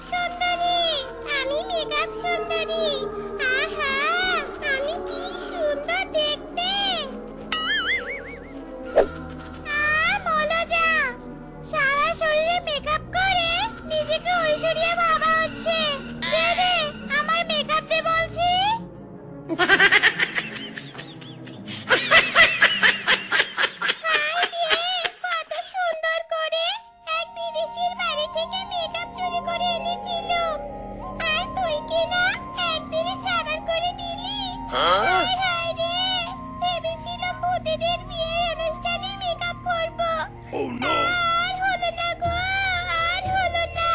সুন্দরী, আমি মেকআপ সুন্দরী। আহা, আমি কি সুন্দর দেখতে। মলজা, সারা শরীরে মেকআপ করে নিজেকে ঐশ্বরিয়া ভাবা হচ্ছে। দে দে, আমার মেকআপ দে বলছি। কত সুন্দর করে এক বিদেশির বাড়ি থেকে মেকআপ চুরি করে এনেছিল, আর তুই কিনা একদিনে সাবার করে দিলি। হায় হায় রে, ভেবেছিলাম ভূতেদের বিয়ের অনুষ্ঠানে মেকআপ করব। আর হলো না গো, আর হলো না।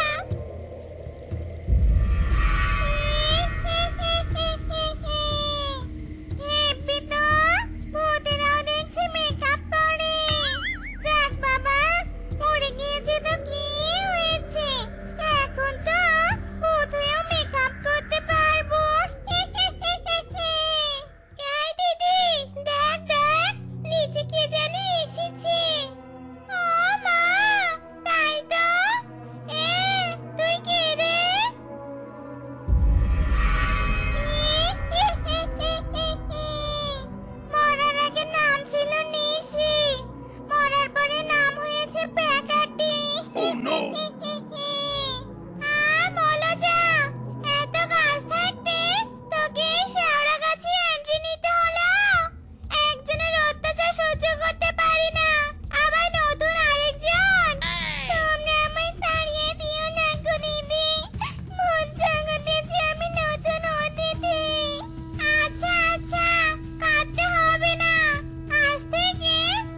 হেব্বি তো, ভূতেরাও দেখছি মেকআপ করে। যাক বাবা, মরে গিয়েছে তো কি হয়েছে, এখন তো ভূত হয়েও মেকআপ করতে পারবো। এই দিদি, দেখ দেখ, নিচে কে যেন এসেছে। ও মা, তাই তো। তুই কে রে? মরার আগে নাম ছিল নিশি, মরার পরে নাম হয়েছে প্যাকাটি। মলজা, এত গাছ থাকতে তোকে এই শেওড়া গাছে এন্ট্রি নিতে হলো। একজনের অত্যাচার সহ্য করতে পারি না, আবার নতুন আরেকজন। তোমরা আমায় তাড়িয়ে দিও না গো দিদি, ভূত জগতেছি আমি নতুন অতিথি। আচ্ছা আচ্ছা, কাঁদতে হবে না, আজ থেকে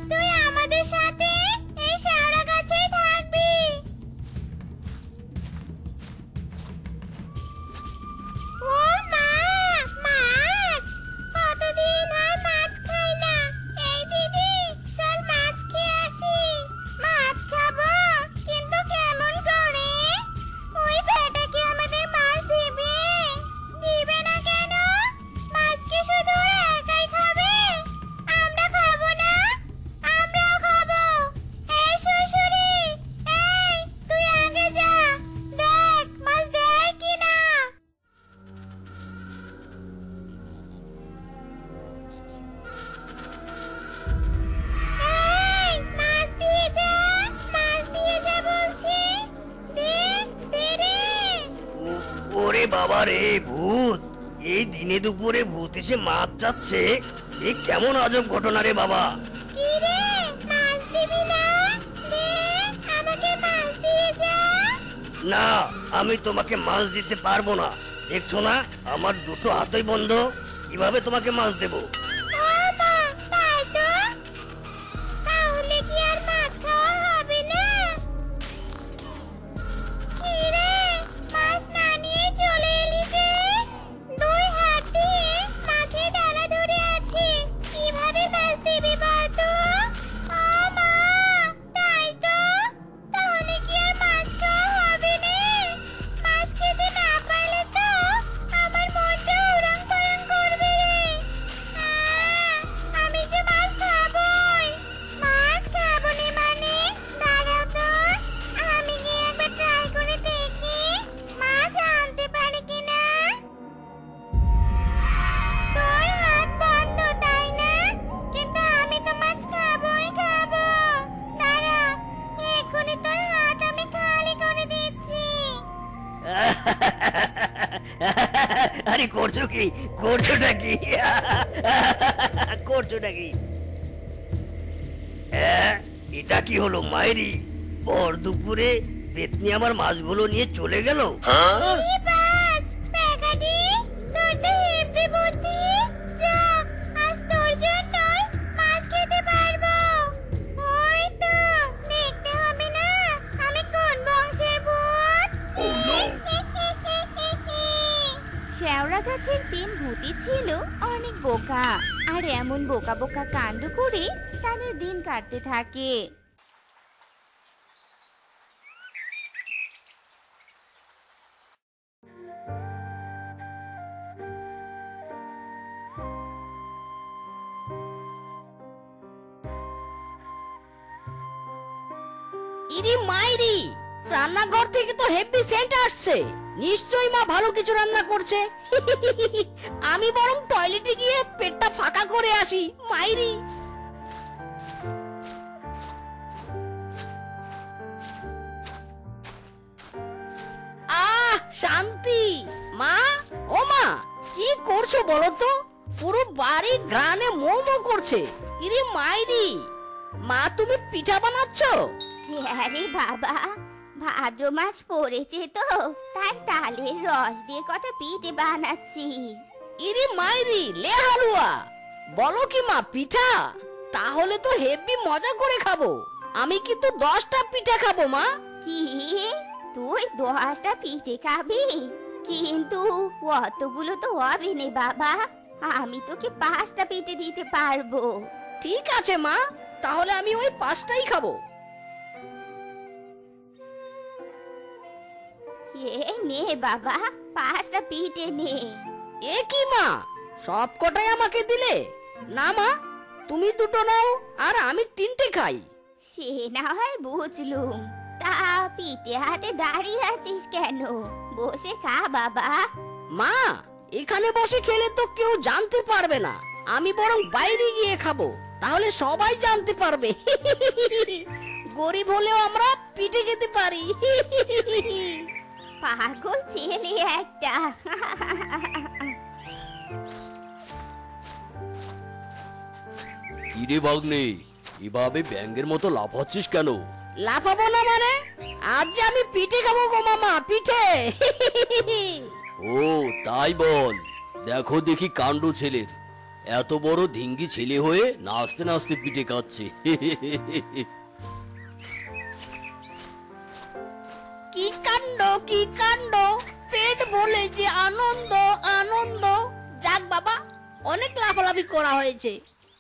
তুই আমাদের সাথে এই শেওড়া গাছেই থাকবি। ও মা, মাছ! কতদিন হয় মাছ খাই না। এই দিদি, চল মাছ খেয়ে আসি। মাছ খাবো, কিন্তু কেমন করে? ওই বেটা কি আমাদের মাছ দিবে? দিবে না কেন? মাছ কি শুধু ও একাই খাবে? আমরা খাবো না? আমরাও খাবো। এই শ্বশুরি, এই তুই আগে যা, দেখ মাছ দেয় কিনা। এই, মাছ দিয়ে যা, মাছ দিয়ে যা বলছি। দে, দে রে। ওরে বাবা রে, ভূত! এই দিনে দুপুরে ভূত এসে মাছ চাচ্ছে, এ কেমন আজব ঘটনা রে বাবা। কি রে, মাছ দিবি না? দে, আমাকে মাছ দিয়ে যা। না, আমি তোমাকে মাছ দিতে পারবো না। দেখছো না, আমার দুটো হাতই বন্ধ, কিভাবে তোমাকে মাছ দেবো? ও মা, তাই তো। তাহলে কি আর মাছ খাওয়া হবে না? কি রে, মাছ না নিয়ে চলে এলি যে? দুই হাত দিয়ে মাছের ডালা ধরে আছে, কিভাবে মাছ দিবি বল তো? ও মা, তাই তো। তাহলে কি আর মাছ খাওয়া হবে না? মাছ খেতে না পারলে তো আমার মনটা উড়াং পাড়াং করবে রে। আমি যে মাছ খাবোই। মাছ খাবো নে মানে? দাঁড়াও তো, আমি গিয়ে একবার ট্রাই করে দেখি মাছ আনতে পারি কিনা। তোর হাত বন্ধ তাই না? কিন্তু আমি তো মাছ খাবোই খাবো। দাঁড়া, এক্ষুনি তোর হাত আমি খালি করে দিচ্ছি। আরে করছো কি, করছোটা কি, করছোটা কি? এটা কি হলো মায়েরি? পর দুপুরে পেতনি আমার মাছগুলো নিয়ে চলে গেল। এই বাস, প্যাকাটি, তোর তো হেব্বি বুদ্ধি। যা, আজ তোর জন্যই মাছ খেতে পারবো। ওই তো, দেখতে হবে না আমি কোন বংশের ভূত। শেওড়া গাছের তিন ভূতই ছিল অনেক বোকা, আর এমন বোকা বোকা কাণ্ড করে তাদের দিন কাটতে থাকে। ইরে মাইরি, রান্নাঘর থেকে তো হেভি সেন্ট আসছে, নিশ্চয়ই মা ভালো কিছু রান্না করছে। আমি বরং টয়লেটে গিয়ে পেটটা ফাঁকা করে আসি। মাইরি, আহ শান্তি। মা, ও মা, কি করছো বলো তো? পুরো বাড়ি ঘ্রাণে মোমো করছে। ইরে মাইরি, মা তুমি পিঠা বানাচ্ছো? আরে বাবা, ভাদ্র মাছ পড়েছে তো, তাই তালের রস দিয়ে কটা পিঠে বানাচ্ছি। ইরে মাইরি, লে হালুয়া। বলো কি মা, পিঠা? তাহলে তো হেভি মজা করে খাবো। আমি কিন্তু 10টা পিঠা খাবো মা। কি, তুই 10টা পিঠে খাবি? কিন্তু অতগুলো তো হবে না বাবা, আমি তোকে 5টা পিঠে দিতে পারবো। ঠিক আছে মা, তাহলে আমি ওই 5টাই খাবো। এ নে বাবা, 5টা পিঠে নে। এ কি মা, সব কটাই আমাকে দিলে? না মা, তুমি 2টো নাও আর আমি 3টে খাই। সে না হয় বুঝলুম, তা পিঠে হাতে দাঁড়িয়ে আছিস কেন? বসে খা বাবা। মা, এখানে বসে খেলে তো কেউ জানতে পারবে না, আমি বরং বাইরে গিয়ে খাবো, তাহলে সবাই জানতে পারবে। গরিব হলেও আমরা পিঠে খেতে পারি। পাগল ছেলে একটা। কিরে ভাগ্নে, এভাবে ব্যাঙের মতো লাফাচ্ছিস কেন? লাফাবো না মানে? আজ যে আমি পিঠে খাবো গো মামা, পিঠে। ও তাই বল। দেখো দেখি কাণ্ড ছেলের, এত বড় ধিঙ্গি ছেলে হয়ে নাচতে নাচতে পিঠে খাচ্ছে। কি কাণ্ড, কি কাণ্ড! পেট বলে যে আনন্দ, আনন্দ। যাক বাবা, অনেক লাফালাফি করা হয়েছে,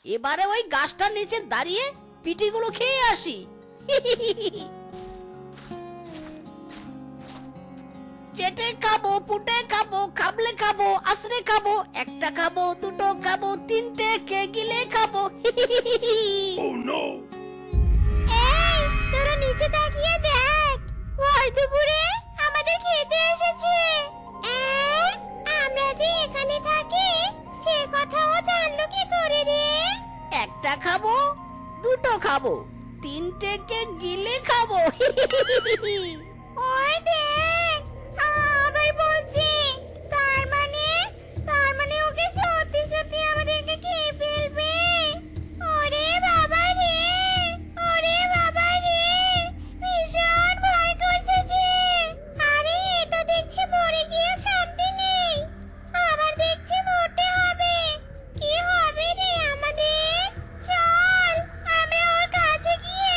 এবারে ওই গাছটার নিচে দাঁড়িয়ে পিঠেগুলো খেয়ে আসি। চেটে খাবো, পুটে খাবো, খাবলে খাবো, আছড়ে খাবো, 1টা খাবো, 2টো খাবো, 3টে, কে গিলে খাবো। এই, তোরা নিচে তাকিয়ে দেখ, ভর দুপুরে আমাদের খেতে এসেছে। আমরা যে এখানে থাকি সে কথা ও জানলো কি করে রে? 1টা খাবো, 2টো খাবো, 3টে কে গিলে খাবো। ওই দেখ, আবার বলছি। তার মানে ওকে সত্যি সত্যি আমাদেরকে খেয়ে ফেলবে। ওরে বাবা রে, ওরে বাবা রে, ভীষণ ভয় করছে যে। আরে এ তো দেখছি মরে গিয়ে শান্তি নেই, আবার দেখছি মরতে হবে। কি হবে রে আমাদের? চল আমরা ওর কাছে গিয়ে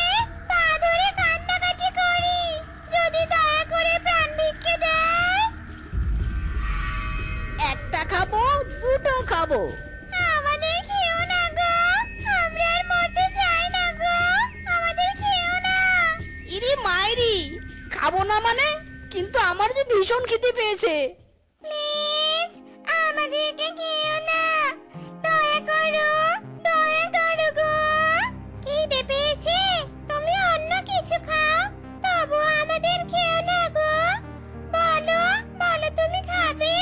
পা ধরে কান্নাকাটি করি, যদি দয়া করে প্রাণ ভিক্ষে দেয়। 1টা খাবো, 2টো খাবো। আমাদের খেও না গো, আমরা আর মরতে চাই না গো, আমাদের খেও না। ইরে মাইরি, খাবো না মানে? কিন্তু আমার যে ভীষণ খিদে পেয়েছে। প্লিজ আমাদেরকে খেও না, দয়া করো, দয়া করো গো। খিদে পেয়েছে? তুমি অন্য কিছু খাও, তবু আমাদের খেও না গো। বলো, বলো তুমি খাবে?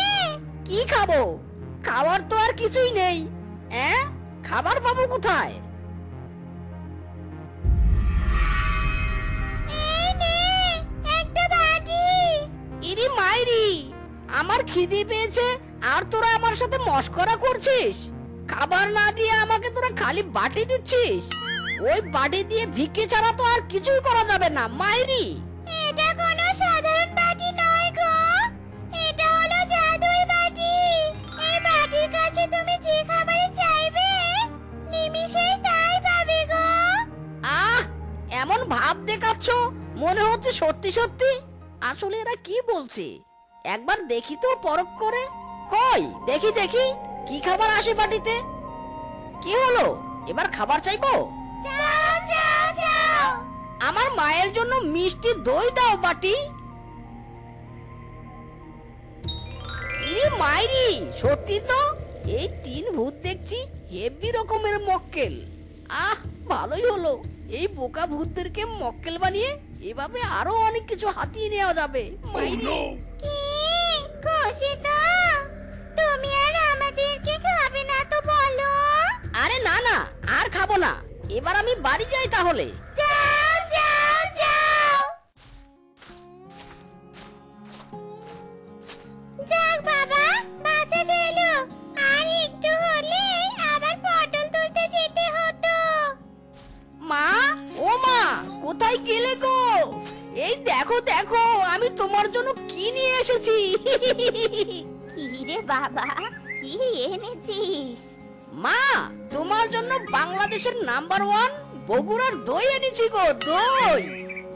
কি খাবো? খাবার তো আর কিছুই নেই। খাবার পাবো কোথায়? এই নে, একটা বাটি। ইরে মাইরি, আমার খিদে পেয়েছে আর তোরা আমার সাথে মশকরা করছিস? খাবার না দিয়ে আমাকে তোরা খালি বাটি দিচ্ছিস? ওই বাটি দিয়ে ভিক্ষে ছাড়া তো আর কিছুই করা যাবে না। মাইরি, এটা কোনো সাধারণ বাটি নয় গো, এটা হলো জাদুই বাটি। এই বাটির কাছে তুমি যে খাবার চাইবে নিমিষেই তাই পাবে গো। আহ, এমন ভাব দেখাচ্ছ মনে হচ্ছে সত্যি সত্যি। আসলে এরা কি বলছে একবার দেখি তো পরখ করে। কই দেখি দেখি, কি খাবার আসে বাটিতে? কি হলো, এবার খাবার চাইবো? যাও যাও যাও। আমার মায়ের জন্য মিষ্টি দই দাও বাটি। ইরে মাইরি, সত্যি তো এই 3 ভূত দেখছি হেভি রকমের মক্কেল। আহ, ভালোই হলো। এই বোকা ভূতদেরকে মক্কেল বানিয়ে এভাবে আরো অনেক কিছু হাতিয়ে নেওয়া যাবে। মাইরি কি খুশি তো? তুমি আর আমাদেরকে খাবে না তো বলো? আরে না না, আর খাবো না। এবার আমি বাড়ি যাই তাহলে। যাও যাও যাও। যাক বাবা, বাঁচা গেল। আর একটু হলে আবার পটল তুলতে যেতে হতো। মা, ও মা, কোথায় গেলে গো? এই দেখো দেখো, আমি তোমার জন্য কি নিয়ে এসেছি। কি রে বাবা, কি এনেছিস? মা, তোমার জন্য বাংলাদেশের নাম্বার 1 বগুড়ার দই এনেছি গো, দই।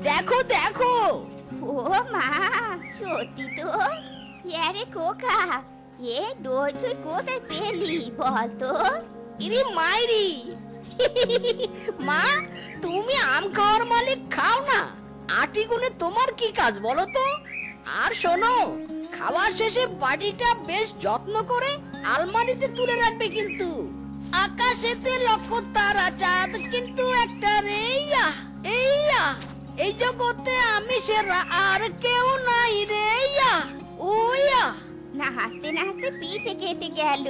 দেখো দেখো। ও মা, সত্যি তো? আরে কোকা, এ দই তুই কোথায় পেলি বলতো? ইরি মাইরি। মা, তুমি আম খাওয়ার মালিক, খাও না। আটি গুনে তোমার কি কাজ বলো তো? আর শোনো, খাওয়া শেষে বাটিটা বেশ যত্ন করে আলমারিতে তুলে রাখবে কিন্তু। আকাশেতে লক্ষ তারা চাঁদ কিন্তু একটা রে, ইয়া এইয়া, এই জগতে আমি সেরা আর কেউ নাই রে, ইয়া ওয়া। নাচতে নাচতে পিঠে কেটে গেল,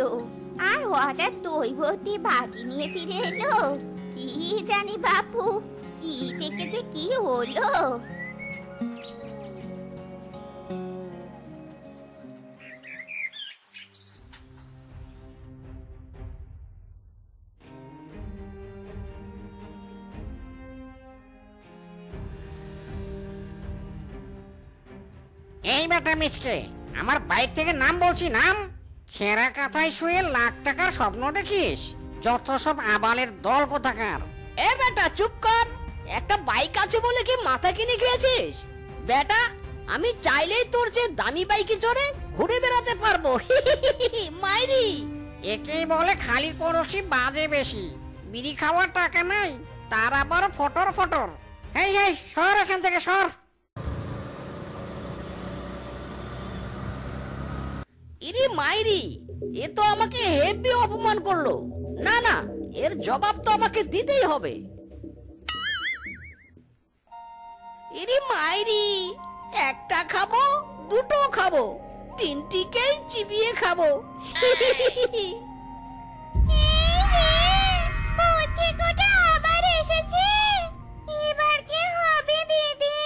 আর হঠাৎ দই ভর্তি বাটি নিয়ে ফিরে এলো। কি জানি বাপু, কি থেকে যে কি হলো। এই বেটা মিসকে, আমার বাইক থেকে নাম বলছি, নাম। ছেঁড়া কাঁথায় শুয়ে লাখ টাকার স্বপ্ন দেখিস? যত সব আবালের দল কোথাকার। এ বেটা চুপ কর। একটা বাইক আছে বলে কি মাথা কিনে খেয়েছিস? বেটা, আমি চাইলেই তোর যে দামি বাইকে চড়ে ঘুরে বেড়াতে পারবো। মাইরি একেই বলে খালি করছি বাজে বেশি। বিড়ি খাওয়ার টাকা নাই, তার আবার ফটর ফটর। হেই হেই, সর এখান থেকে, সর। ইরি মাইরি, এ তো আমাকে হেভি অপমান করলো। না না, এর জবাব তো আমাকে দিতেই হবে। ইরি মাইরি, একটা খাবো, দুটো খাবো, তিনটিকেই চিবিয়ে খাবো। আবার এসেছে। এবার কি হবে দিদি?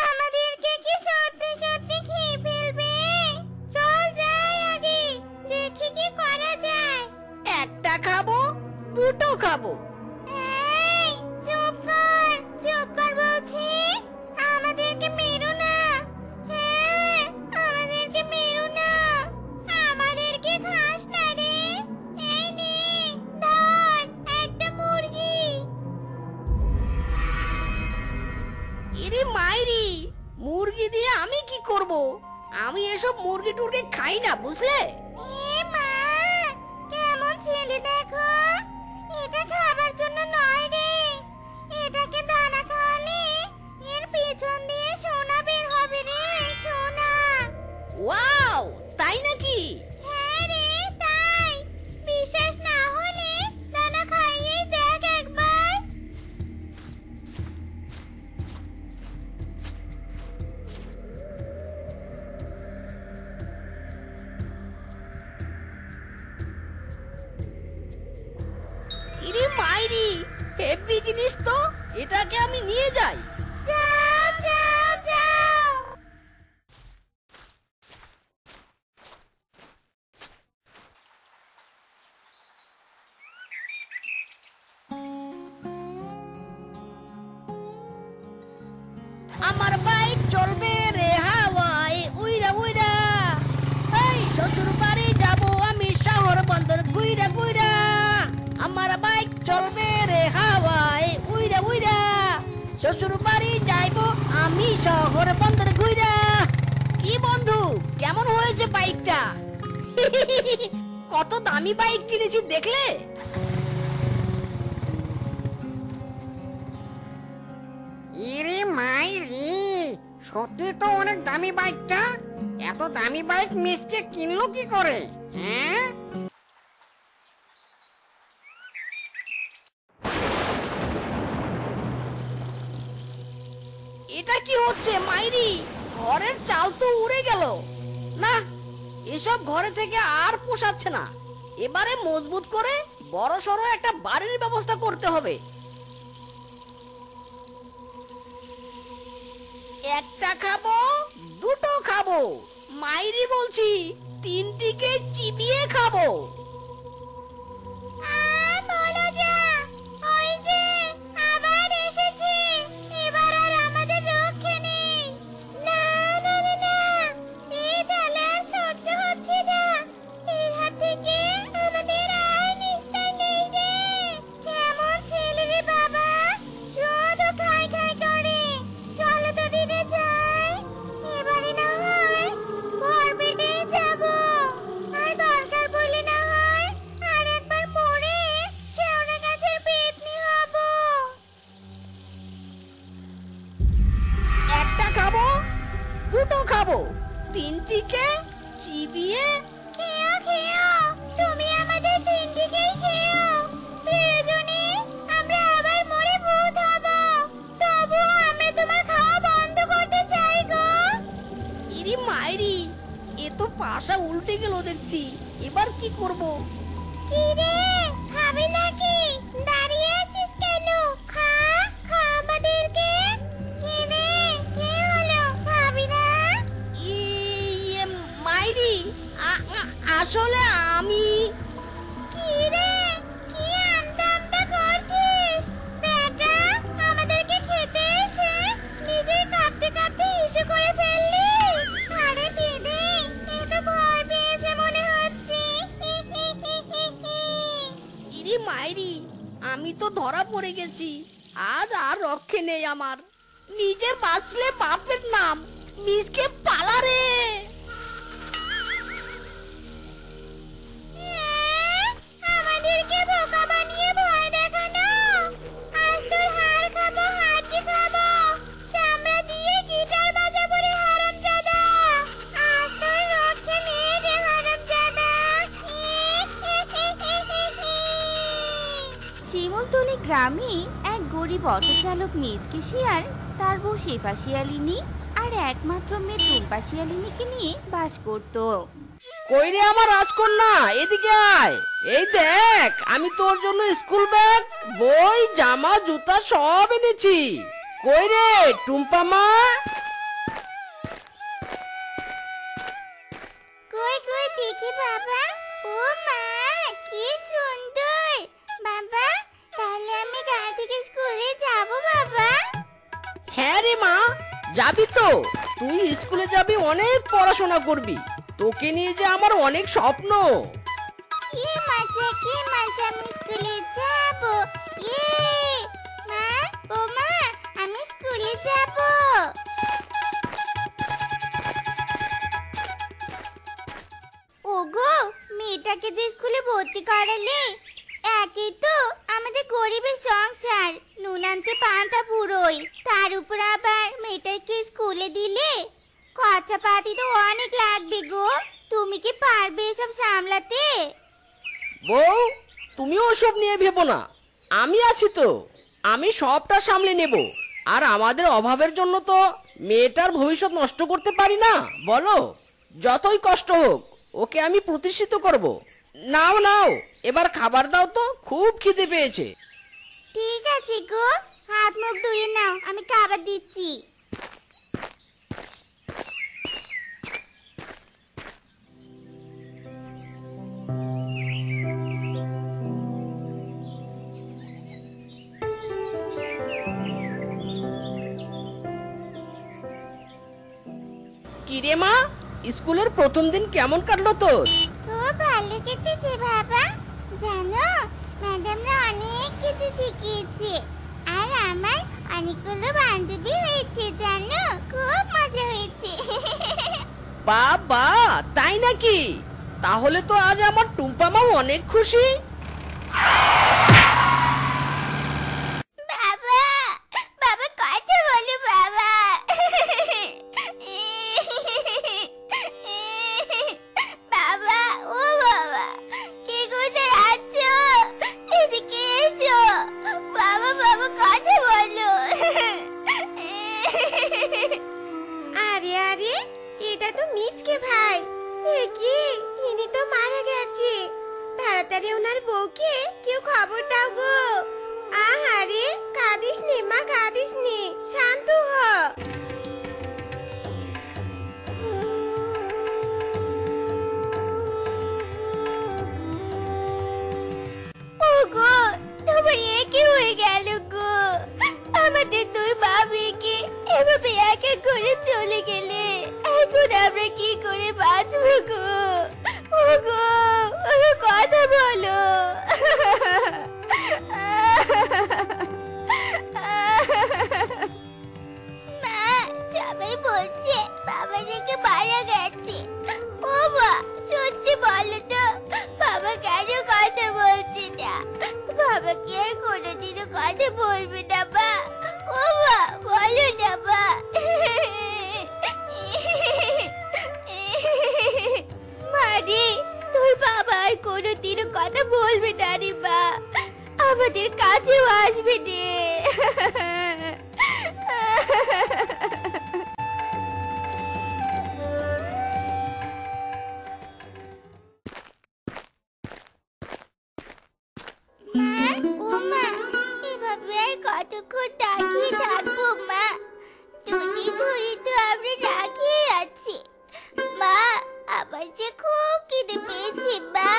আমাদেরকে কি সত্যি সত্যি খেয়ে ফেলবে? চল যাই আগে, দেখি কি করা যায়। একটা খাবো, দুটো খাবো। এই চুপ কর বলছি। আমাদেরকে মেরো না। হ্যাঁ, আমাদেরকে মেরো না। আমাদেরকে খাস না রে। এই নে, ধর একটা মুরগি। ইরি মাইরি, মুরগি দিয়ে আমি কি করব? আমি এসব মুরগি টুরগি খাই না, বুঝলে? এ মা, কেমন ছেলে দেখো। এটা খাবার জন্য নয় রে। এটাকে দানা খাওয়ালে এর পেছন দিয়ে সোনা বের হবে রে, সোনা। ওয়াও, তাই নাকি? হ্যাঁ রে, তাই। বিশ্বাস না হলে দানা খাইয়েই দেখ একবার। ইরি মাইরি, হেভি জিনিস তো। এটাকে আমি নিয়ে যাই। যাও যাও যাও। আমার বাইক চলবে রে হাওয়ায়, উইরা উইরা। এই শ্বশুর বাড়ি যাবো আমি শহর বন্দর গুইরা গুইরা। আমার বাইক চলবে রে হাওয়ায়, উইরা উইরা। শ্বশুর বাড়ি যাইবো আমি শহর বন্দর গুইরা। কি বন্ধু, কেমন হয়েছে বাইকটা? কত দামি বাইক কিনেছি দেখলে? ইরে মাইরি, সত্যি তো অনেক দামি বাইকটা। এত দামি বাইক মিসকে কিনলো কি করে? হ্যাঁ, এটা কি হচ্ছে মাইরি? ঘরের চাল তো উড়ে গেল। না, এসব ঘরে থেকে আর পোষাচ্ছে না। এবারে মজবুত করে বড় সড়ো একটা বাড়ির ব্যবস্থা করতে হবে। একটা খাবো, দুটো খাবো, মাইরি বলছি তিনটিকে চিবিয়ে খাবো। বলো যা, ওই যে আবার এসেছে, এবার আর আমাদের রক্ষে নেই। না না না না, এই জ্বালা আর সহ্য হচ্ছে না। এর হাত থেকে আমাদের আর নিস্তার নেই রে। কেমন ছেলে রে বাবা, শুধু খাই খাই করে। চলো তো দিনে যাই, এবারে না হয় ভর পেটেই যাবো। আর দরকার বলে না হয় আর একবার পড়ে শেওড়া গাছের পেতনি হবো। একটা খাবো, দুটো খাবো, তিনটিকে চিবিয়ে। খেও খেও, তুমি আমাদের তিনটিকেই খেও। প্রয়োজনে আমরা আবার মরে ভূত হবো, তবুও আমরা তোমার খাওয়া বন্ধ করতে চাই গো। ইরি মাইরি, এ তো পাশা উল্টে গেল দেখছি। এবার কি করব? কি রে, খাবি নাকি? দাঁড়িয়ে আছিস কেন? খা খা আমাদেরকে। কি রে, কি হলো, খাবি না? ইয়ে মাইরি, আসলে আমি কি রে, কি আমতা আমতা করছিস? বেটা, আমাদেরকে খেতে এসে নিজে কাঁদতে কাঁদতে ইস্যু করে ফেললি। আরে দিদি, এ তো ভয় পেয়েছে মনে হচ্ছে। ইরি মাইরি, আমি তো ধরা পড়ে গেছি। আজ আর রক্ষে নেই আমার। নিজে বাঁচলে বাপের নাম, নিজকে পালা রে। আমাদেরকে বোকা বানিয়ে ভয় দেখানো। আজ তোর হাড় খাবো, হাড্ডি খাবো, চামড়া দিয়ে গিটার বাজাবো রে হারামজাদা। আজ তোর রক্ষে নেই রে হারামজাদা। শিমুলতলি গ্রামে এক গরিব অটোচালক মিজকে শিয়াল, তার বউ শেফা শিয়ালিনী আর একমাত্র মেয়ে টুম্পা শিয়ালিনীকে নিয়ে বাস করত। কই রে আমার রাজকন্যা, এদিকে আয়। এই দেখ, আমি তোর জন্য স্কুল ব্যাগ, বই, জামা, জুতা সব এনেছি। কই রে টুম্পা মা? কই কই দেখি বাবা। ও মা, কি সুন্দর। বাবা, তাহলে আমি কাল থেকে স্কুলে যাব বাবা? হ্যাঁ রে মা, যাবি তো। তুই স্কুলে যাবি, অনেক পড়াশোনা করবি। তোকে নিয়ে যে আমার অনেক স্বপ্ন। কি মজা, আমি স্কুলে যাব। মা, ও মা, আমি স্কুলে যাব। ওগো, মেয়েটাকে যে স্কুলে ভর্তি করালে, একই তো আমাদের গরিবের সংসার, নুন আনতে পান্তা পুরোই, তার উপর আবার মেয়েটাকে স্কুলে দিলে খরচাপাতি তো অনেক লাগবে গো। তুমি কি পারবে এসব সামলাতে? বউ, তুমিও ওসব নিয়ে ভেবো না, আমি আছি তো। আমি সবটা সামলে নেব। আর আমাদের অভাবের জন্য তো মেয়েটার ভবিষ্যৎ নষ্ট করতে পারি না, বলো? যতই কষ্ট হোক, ওকে আমি প্রতিষ্ঠিত করব। নাও নাও, এবার খাবার দাও তো, খুব খিদে পেয়েছে। ঠিক আছে গো, হাত মুখ ধুয়ে নাও, আমি খাবার দিচ্ছি। কিরে মা, স্কুলের প্রথম দিন কেমন কাটলো তোর? খুব ভালো কেটেছে বাবা। জানো, ম্যাডামরা অনেক কিছু শিখিয়েছে, আর আমার অনেকগুলো বান্ধবী হয়েছে জানো, খুব মজা হয়েছে। বাবা, তাই নাকি? তাহলে তো আজ আমার টুম্পা মা অনেক খুশি। বাবা, বাবা কথা বলো বাবা। বাবা, ও বাবা, কে কোথায় আছো? এদিকে এসো। বাবা, বাবা কথা বলো। এটা তো মিচকে ভাই। এ কি, ইনি তো মারা গেছে। তাড়াতাড়ি ওনার বউকে কেউ খবর দাও গো। আহারে, কাঁদিস নে মা, কাঁদিস নে, শান্ত হ। ওগো, তোমার এ কি হয়ে গেল গো? আমাদের দুই বাবাকে এভাবে একা করে চলে গেলে এখন আমরা কি করে বাঁচবো গো? ওগো, ওরা কথা বলো। মা, সবাই বলছে বাবা নাকি মারা গেছে। ও মা, সত্যি বলো তো, বাবা কেন কথা বলছে না? বাবা কি আর কোনোদিনও কথা বলবে না মা? ও মা, বলো না মা। মারে, তোর বাবা আর কোনোদিনও কথা বলবে না রে মা, আমাদের কাছেও আসবে রে। মা, ও মা, এভাবে আর কতক্ষণ তাকিয়ে থাকবো মা? দুদিন ধরে তো আমরা রাখিয়ে আছি। মা, আমার যে খুব খিদে পেয়েছে মা।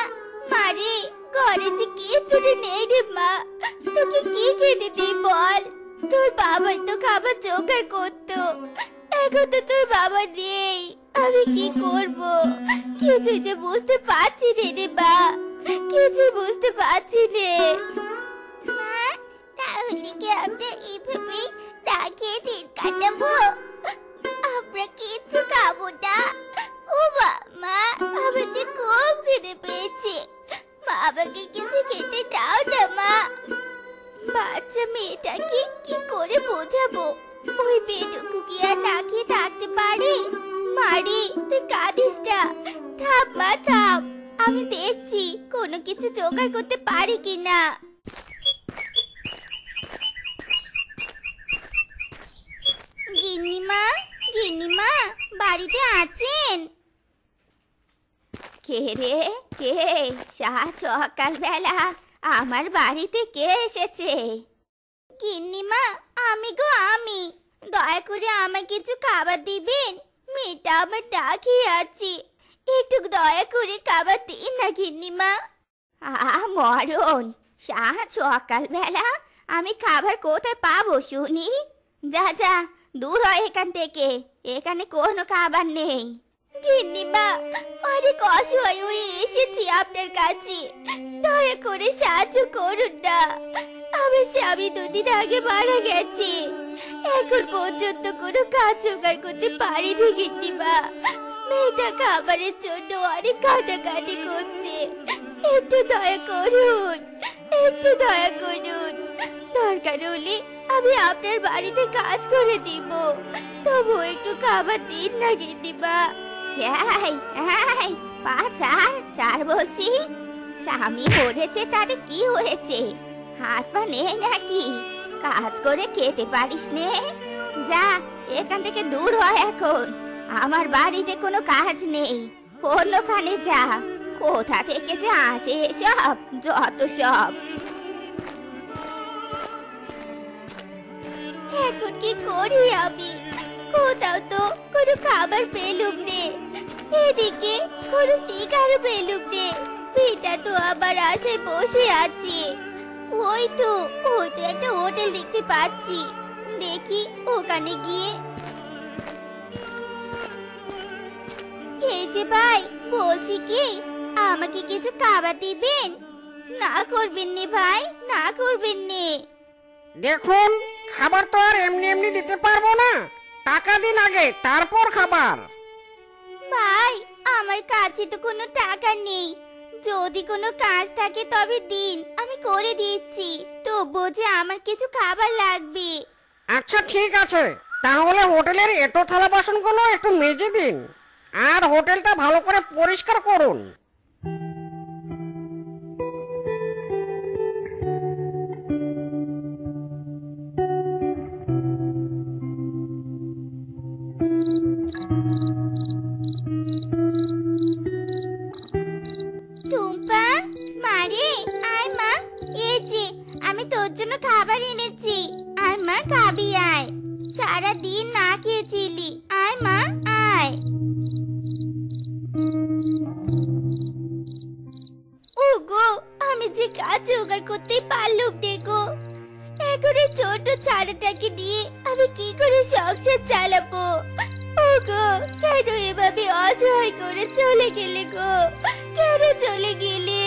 মারে, ঘরে যে কিছুটা নেই রে মা, তোকে কি খেতে দিই বল? তোর বাবাই তো খাবার জোগাড় করতো, এখন তো তোর বাবা নেই। আমি কি করব? কিছুই যে বুঝতে পারছি রে রে মা, কিছু বুঝতে পারছি রে। মা, তাহলে কি আমরা এইভাবে না খেয়ে দিন কাটাবো? আমরা কিচ্ছু খাবো না? ও মা, আমার যে খুব খিদে পেয়েছে, মা আমাকে কিছু খেতে দাও না মা। বাচ্চা মেয়েটাকে কি করে বোঝাবো? ওই বেটুকু কি আর না খেয়ে থাকতে পারে? মারি, তুই কাঁদিস না, থাম মা থাম, আমি দেখছি কোনো কিছু জোগাড় করতে পারি কিনা। গিন্নিমা, গিন্নিমা, বাড়িতে আছেন? কে রে, কে? সকালবেলা আমার বাড়িতে কে এসেছে? গিন্নিমা, আমি গো, আমি। দয়া করে আমায় কিছু খাবার দিবেন, মেয়েটা আমার না খেয়ে আছি, একটু দয়া করে খাবার দিন না গিন্নিমা। মরণ, সকালবেলা আমি খাবার কোথায় পাবো শুনি? যা যা, দূর হয় এখান থেকে, এখানে কোনো খাবার নেই। গিন্নিমা, অনেক অসহায় হয়ে এসেছি আপনার কাছে, দয়া করে সাহায্য করুন না। আমার স্বামী দুদিন আগে মারা গেছে, এখন পর্যন্ত কোনো কাজ জোগাড় করতে পারিনি গিন্নিমা। মেয়েটা খাবারের জন্য অনেক কাটাকাটি করছে, একটু দয়া করুন, একটু দয়া করুন। দরকার হলে আমি আপনার বাড়িতে কাজ করে দিব, তবু একটু খাবার দিন না গিন্নিমা। পা চার বলছি, স্বামী মরেছে তাতে কি হয়েছে? হাত পা নেই নাকি? কাজ করে খেতে পারিস নে? যা, এখান থেকে দূর হয় এখন, আমার বাড়িতে কোনো কাজ নেই, অন্যখানে যা। কোথা থেকে যে আসে এসব, যত সব। এখন কি করি আমি? কোথাও তো কোনো খাবার পেলুম রে, এদিকে কোনো শিকারও পেলুম রে। মেয়েটা তো আবার আশায় বসে আছে। ওই তো একটা হোটেল দেখতে পাচ্ছি, দেখি ওখানে গিয়ে। এই যে ভাই, বলছি কি, আমাকে কিছু খাবার দিবেন? না করবেন নে ভাই, না করবেন নে। দেখুন, খাবার তো আর এমনি এমনি দিতে পারবো না, টাকা দিন আগে, তারপর খাবার। ভাই, আমার কাছে তো কোনো টাকা নেই, যদি কোনো কাজ থাকে তবে দিন, আমি করে দিচ্ছি, তবুও যে আমার কিছু খাবার লাগবে। আচ্ছা ঠিক আছে, তাহলে হোটেলের এটো থালা বাসনগুলো একটু মেজে দিন, আর হোটেলটা ভালো করে পরিষ্কার করুন। খাবার এনেছি, আয় মা খাবি আয়। সারা দিন না খেয়েছিলি, আয় মা আয়। ওগো, আমি যে কাজ জোগাড় করতে পারলুম নে গো। এখন এই ছোট ছানাটাকে নিয়ে আমি কি করে সংসার চালাবো? ওগো, কেন এভাবে অসহায় করে চলে গেলে গো? কেন চলে গেলে?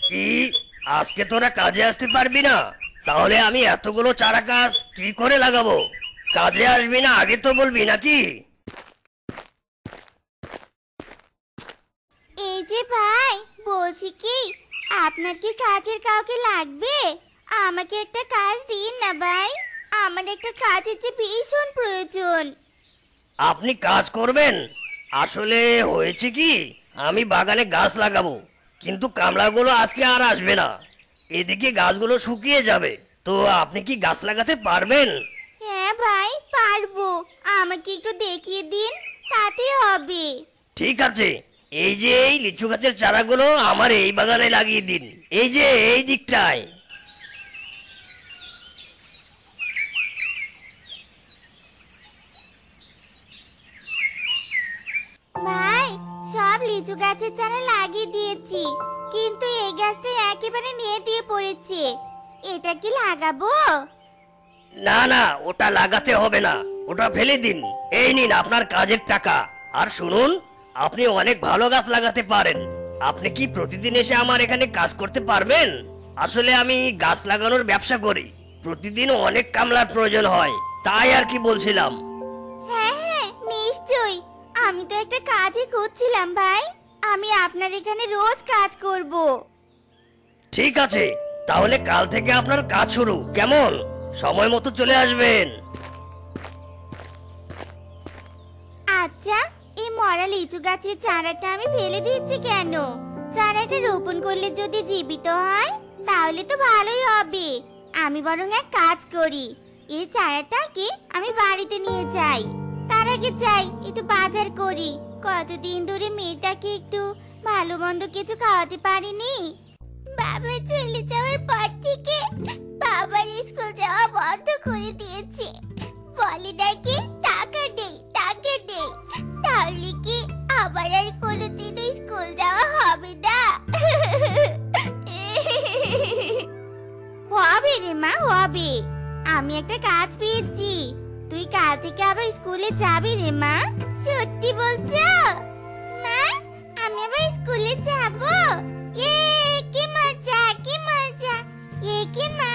কি, আজকে তোরা কাজে আসতে পারবি না? তাহলে আমি এতগুলো চারা গাছ কি করে লাগাবো? কাজে আসবি না আগে তো বলবি নাকি? এই যে ভাই, বলছি কি, আপনার কি কাজের কাউকে লাগবে? আমাকে একটা কাজ দিন না ভাই, আমার একটা কাজের যে ভীষণ প্রয়োজন। আপনি কাজ করবেন? আসলে হয়েছে কি, আমি বাগানে গাছ লাগাবো, কিন্তু কামলাগুলো আজকে আর আসবে না। এদিকে গাছগুলো শুকিয়ে যাবে। তো আপনি কি গাছ লাগাতে পারবেন? হ্যাঁ ভাই, পারবো। আমাকে একটু দেখিয়ে দিন, তাতে হবে। ঠিক আছে, এই যে এই লিচু গাছের চারাগুলো আমার এই বাগানে লাগিয়ে দিন, এই যে এই দিকটায়। ভাই, সব লিচু গাছের চারা লাগিয়ে দিয়েছি, কিন্তু এই গাছটা একেবারে নেতিয়ে পড়েছে। এটা কি লাগাবো? না না, ওটা লাগাতে হবে না, ওটা ফেলে দিন। এই নিন আপনার কাজের টাকা। আর শুনুন, আপনি অনেক ভালো গাছ লাগাতে পারেন। আপনি কি প্রতিদিন এসে আমার এখানে কাজ করতে পারবেন? আসলে আমি গাছ লাগানোর ব্যবসা করি, প্রতিদিন অনেক কামলার প্রয়োজন হয়, তাই আর কি বলছিলাম। হ্যাঁ হ্যাঁ, নিশ্চয়ই। আমি তো একটা কাজই খুঁজছিলাম ভাই, আমি আপনার এখানে রোজ কাজ করব। ঠিক আছে, তাহলে কাল থেকে আপনার কাজ শুরু, কেমন? সময় মতো চলে আসবেন। আচ্ছা, এই মরা লিচু গাছের চারাটা আমি ফেলে দিচ্ছি কেন? চারাটা রোপণ করলে যদি জীবিত হয় তাহলে তো ভালোই হবে। আমি বরং এক কাজ করি, এই চারাটাকে আমি বাড়িতে নিয়ে যাই। তার আগে যাই একটু বাজার করি। কতদিন ধরে মেয়েটাকে একটু ভালো মন্দ কিছু খাওয়াতে পারিনি। বাবা চলে যাওয়ার পর থেকে বাবার স্কুল যাওয়া বন্ধ করে দিয়েছে। বলে নাকি টাকা নেই, টাকা নেই। তাহলে কি আবার আর কোনোদিনও স্কুল যাওয়া হবে না? হবে রে মা, হবে। আমি একটা কাজ পেয়েছি, তুই কাল থেকে আবার স্কুলে যাবি রে মা। সত্যি বলছো? মা, আমি আবার স্কুলে যাব? এ কি মজা, কি মজা! এ কি মা,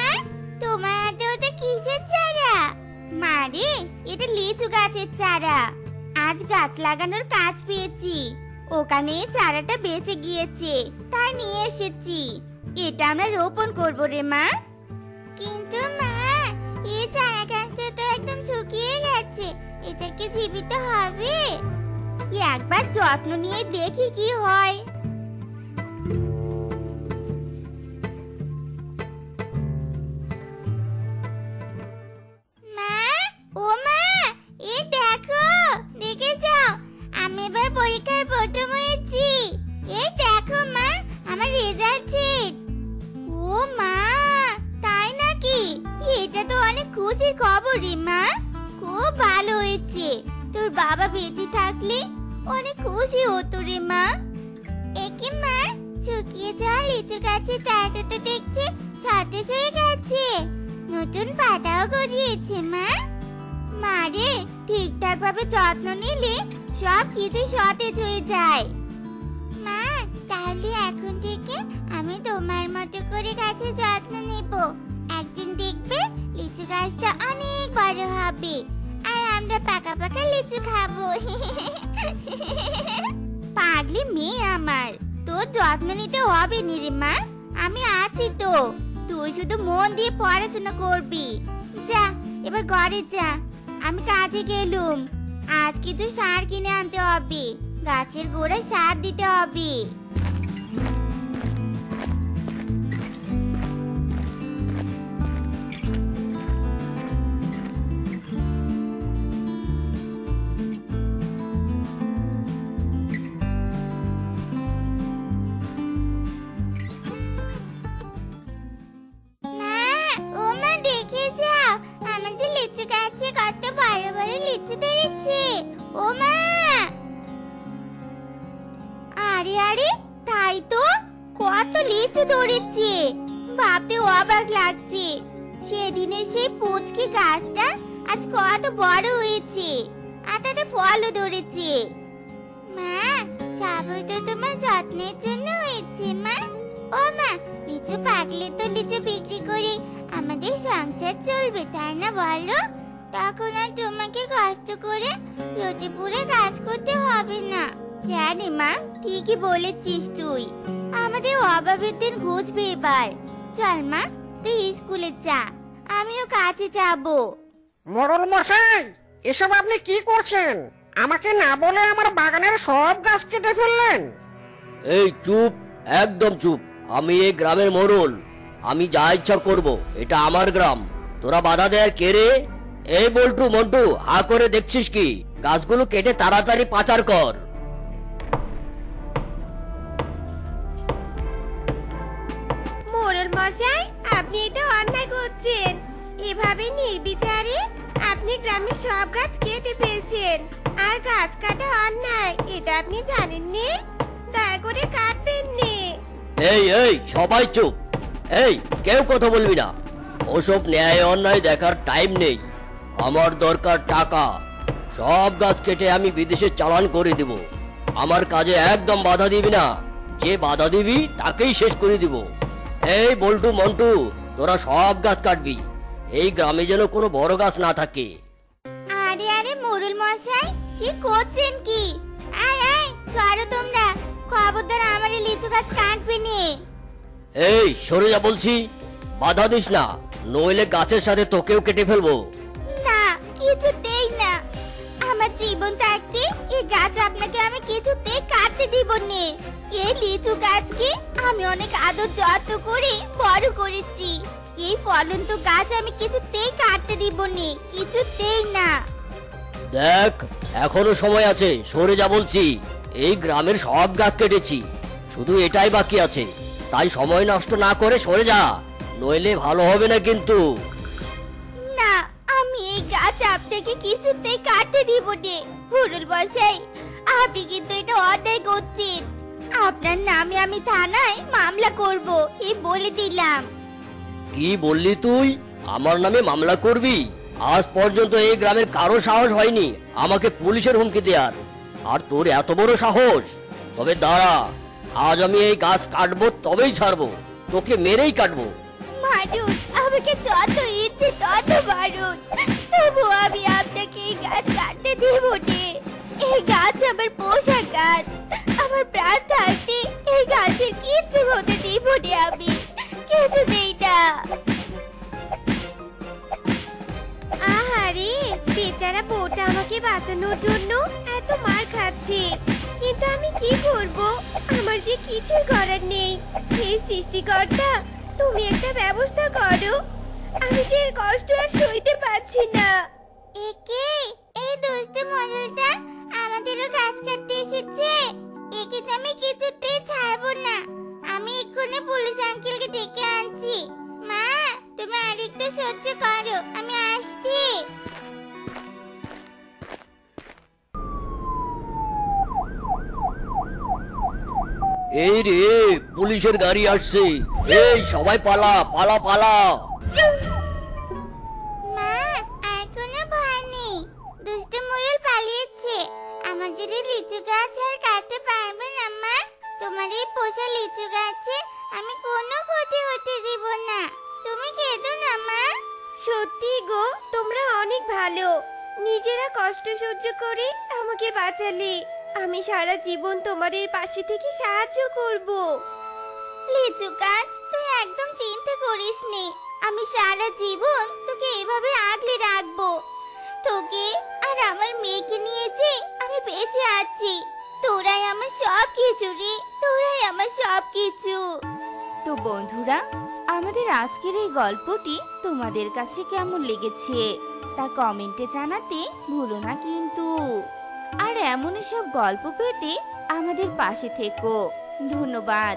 তোমার হাতে ওটা কিসের চারা? মা রে, এটা লিচু গাছের চারা। আজ গাছ লাগানোর কাজ পেয়েছি, ওখানে চারাটা বেঁচে গিয়েছে, তাই নিয়ে এসেছি। এটা আমরা রোপণ করব রে মা। কিন্তু মা, এই চারা গাছটা তো একদম শুকিয়ে গেছে, এটা কি জীবিত হবে? একবার যত্ন নিয়ে দেখি কি হয়। মা, ও মা, এই দেখো, দেখে যাও, আমি এবার পরীক্ষায় প্রথম হয়েছি। এই দেখো মা, আমার রেজাল্ট শিট। ও মা, তাই নাকি? এটা তো অনেক খুশির খবর রে মা, খুব ভালো হয়েছে। তোর বাবা বেঁচে থাকলে অনেক খুশি হতো রে মা। একে মা, শুকিয়ে যাওয়া লিচু গাছের চারাটা তো দেখছি সতেজ হয়ে গেছে, নতুন পাতাও গজিয়েছে মা। মা রে, ঠিকঠাক ভাবে যত্ন নিলে সব কিছু সতেজ হয়ে যায়। মা, তাহলে এখন থেকে আমি তোমার মতো করে গাছের যত্ন নেব। একদিন দেখবে লিচু গাছটা অনেক বড় হবে, আর আমরা পাকা পাকা লিচু খাবো। পাগলি মেয়ে আমার, তোর যত্ন নিতে হবে নি রে মা, আমি আছি তো। তুই শুধু মন দিয়ে পড়াশোনা করবি। যা, এবার ঘরে যা, আমি কাজে গেলুম। আজ কিছু সার কিনে আনতে হবে, গাছের গোড়ায় সার দিতে হবে। লিচু ধরেছে। ভাবতে অবাক লাগছে, সেদিনের সেই পুচকে গাছটা আজ কত বড় হয়েছে, আর তাতে ফলও ধরেছে। মা, সবই তো তোমার যত্নের জন্য হয়েছে মা। ও মা, লিচু পাকলে তো লিচু বিক্রি করে আমাদের সংসার চলবে, তাই না বলো? তখন আর তোমাকে কষ্ট করে রোদে পুড়ে কাজ করতে হবে না। জানি মা, ঠিকই বলেছিস তুই। আমাদের অভাবের দিন ঘুচবে এবার। চল মা, তুই স্কুলে যা, আমিও কাজে যাবো। মোড়ল মশাই, এসব আপনি কি করছেন? আমাকে না বলে আমার বাগানের সব গাছ কেটে ফেললেন। এই চুপ, একদম চুপ। আমি এই গ্রামের মোড়ল, আমি যা ইচ্ছা করব। এটা আমার গ্রাম, তোরা বাধা দেয়ার কে রে? এই বল্টু মন্টু, হা করে দেখছিস কি? গাছগুলো কেটে তাড়াতাড়ি পাচার কর। মোড়ল মশাই, আপনি এটা অন্যায় করছেন। এভাবে নির্বিচারে আপনি গ্রামের সব গাছ কেটে ফেলছেন, আর গাছ কাটা অন্যায়, এটা আপনি জানেন নে? দয়া করে কাটবেন নে। এই এই সবাই চুপ। এই, কেউ কথা বলবি না। ওসব ন্যায় অন্যায় দেখার টাইম নেই। আমার দরকার টাকা। সব গাছ কেটে আমি বিদেশে চালান করে দিব। আমার কাজে একদম বাধা দিবি না। যে বাধা দিবি তাকেই শেষ করে দিব। এই বল্টু মন্টু, তোরা সব গাছ কাটবি। এই গ্রামে যেন কোনো বড় গাছ না থাকে। আরে আরে মোড়ল মশাই, কি করছেন কি? আয় আয়, সরো তোমরা। খবরদার আমার এই লিচু গাছ কাটবে নে। এই সরে যা বলছি, বাধা দিস না, নইলে গাছের সাথে তোকেও কেটে ফেলবো। না, কিছুতেই না। আমার জীবন থাকতে এই গাছ আপনাকে আমি কিছুতেই কাটতে দিব নে। এই লিচু গাছকে আমি অনেক আদর যত্ন করে বড় করেছি। এই ফলন্ত গাছ আমি কিছুতেই কাটতে দিব নে, কিছুতেই না। দেখ, এখনো সময় আছে, সরে যা বলছি। এই গ্রামের সব গাছ কেটেছি, শুধু এটাই বাকি আছে। তাই সময় নষ্ট না করে সরে যা, নইলে ভালো হবে না কিন্তু। না, আমি এই গাছ আপনাকে কিছুতেই কাটতে দিব নে। মোড়ল মশাই, আপনি কিন্তু এটা অন্যায় করছেন। আপনার নামে আমি থানায় মামলা করব, এই বলে দিলাম। কি বললি তুই? আমার নামে মামলা করবি? আজ পর্যন্ত এই গ্রামের কারো সাহস হয়নি আমাকে পুলিশের হুমকি দেওয়ার, আর তোর এত বড় সাহস? তবে দাঁড়া, আজ আমি এই গাছ কাটবো, তবেই ছাড়বো। তোকে মেরেই কাটবো। মারুন, আমাকে যত ইচ্ছে তত মারুন, তবু আমি আপনাকে এই গাছ কাটতে দেব নে। এই গাছ আমার পোষা গাছ। আমার প্রাণ থাকতে এই গাছের কিচ্ছু হতে দেব নে আমি, কিছুতেই না। আহারে, বেচারা বউটা আমাকে বাঁচানোর জন্য এত মার খাচ্ছে, কিন্তু আমি কি করব? আমার যে কিছুই করার নেই। হে সৃষ্টিকর্তা, তুমি একটা ব্যবস্থা করো, আমি যে কষ্ট আর সইতে পারছি না। একে, এই দুষ্ট মডেলটা আমাদেরও গাছ কাটতে এসেছে। একে তো আমি কিছুতেই ছাড়বো না। আমি এক্ষুনি পুলিশ আঙ্কেলকে ডেকে আনছি। মা, তুমি আরেকটু সহ্য করো, আমি আসছি। এই রে, পুলিশের গাড়ি আসছে। এই সবাই পালা পালা পালা। মা, আর কোনো ভয় নেই। দুষ্ট মোড়ল পালিয়েছে। আমাদের এই লিচু গাছ আর কাটতে পারবে না মা। তোমার এই পোষা লিচু গাছে আমি কোনো ক্ষতি হতে দিব না। তুমি কেঁদো না মা। সত্যি গো, তোমরা অনেক ভালো। নিজেরা কষ্ট সহ্য করে আমাকে বাঁচালে। আমি সারা জীবন তোমাদের পাশে থেকে সাহায্য করব। লিচু গাছ, তুই একদম চিন্তা করিস নি। আমি সারা জীবন তোকে এভাবে আগলে রাখবো। তোকে আর আমার মেয়েকে নিয়ে যে আমি বেঁচে আছি। তোরাই আমার সব কিছু রে, তোরাই আমার সব কিছু। তো বন্ধুরা, আমাদের আজকের এই গল্পটি তোমাদের কাছে কেমন লেগেছে তা কমেন্টে জানাতে ভুলো না কিন্তু। আর এমনই সব গল্প পেতে আমাদের পাশে থেকো। ধন্যবাদ।